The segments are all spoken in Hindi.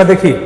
देखिए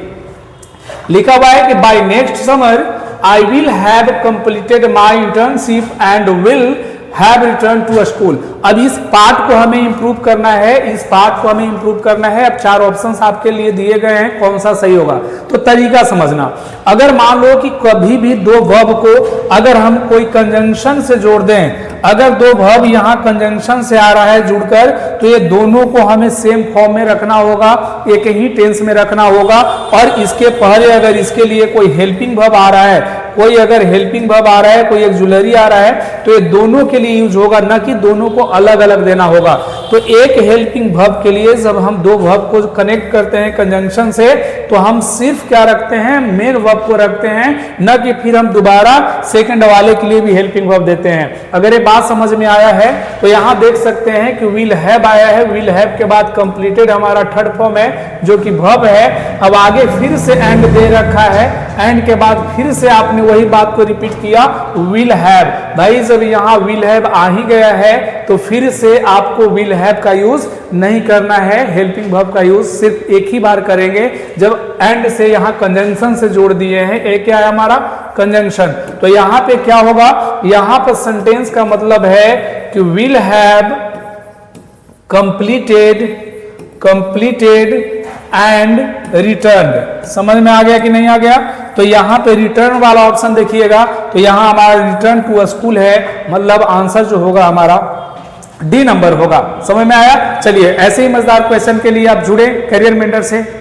लिखा हुआ है कि by next summer I will have completed my internship and will have return to school. अब इस पार्ट को हमें इंप्रूव करना है, इस पार्ट को हमें इंप्रूव करना है। अब 4 ऑप्शंस आपके लिए दिए गए हैं, कौन सा सही होगा। तो तरीका समझना, अगर मान लो कि कभी भी दो वर्ब को अगर हम कोई कंजंक्शन से जोड़ दें, अगर दो वर्ब यहाँ कंजंक्शन से आ रहा है जुड़कर, तो ये दोनों को हमें सेम फॉर्म में रखना होगा, एक ही टेंस में रखना होगा। और इसके पहले अगर इसके लिए कोई हेल्पिंग वर्ब आ रहा है, कोई अगर हेल्पिंग वर्ब आ रहा है, कोई ऑक्सिलरी आ रहा है, तो ये दोनों के लिए यूज होगा, ना कि दोनों को अलग अलग देना होगा। तो एक हेल्पिंग वर्ब के लिए जब हम दो वर्ब को कनेक्ट करते हैं कंजंक्शन से, तो हम सिर्फ क्या रखते हैं, मेन वर्ब को रखते हैं, न कि फिर हम दोबारा सेकंड वाले के लिए भी हेल्पिंग वर्ब देते हैं। अगर ये बात समझ में आया है तो यहां देख सकते हैं कि विल हैव आया है, विल हैव के बाद कंप्लीटेड हमारा थर्ड फॉर्म है जो कि वर्ब है। अब आगे फिर से एंड दे रखा है, एंड के बाद फिर से आपने वही बात को रिपीट किया, विल हैव। भाई जब यहाँ विल हैव आ ही गया है तो फिर से आपको विल हैव का यूज नहीं करना है, हेल्पिंग वर्ब का यूज सिर्फ एक ही बार करेंगे जब एंड से यहाँ कंजंक्शन से जोड़ दिए हैं। एक क्या है हमारा कंजंक्शन। तो यहाँ पे क्या होगा, यहाँ पर सेंटेंस का मतलब है कि will have completed and return. समझ में आ गया कि नहीं आ गया। तो यहाँ पे रिटर्न वाला ऑप्शन देखिएगा, तो यहाँ हमारा रिटर्न टू स्कूल है, मतलब आंसर जो होगा हमारा डी नंबर होगा। समझ में आया। चलिए ऐसे ही मजेदार क्वेश्चन के लिए आप जुड़े करियर मेंटर से।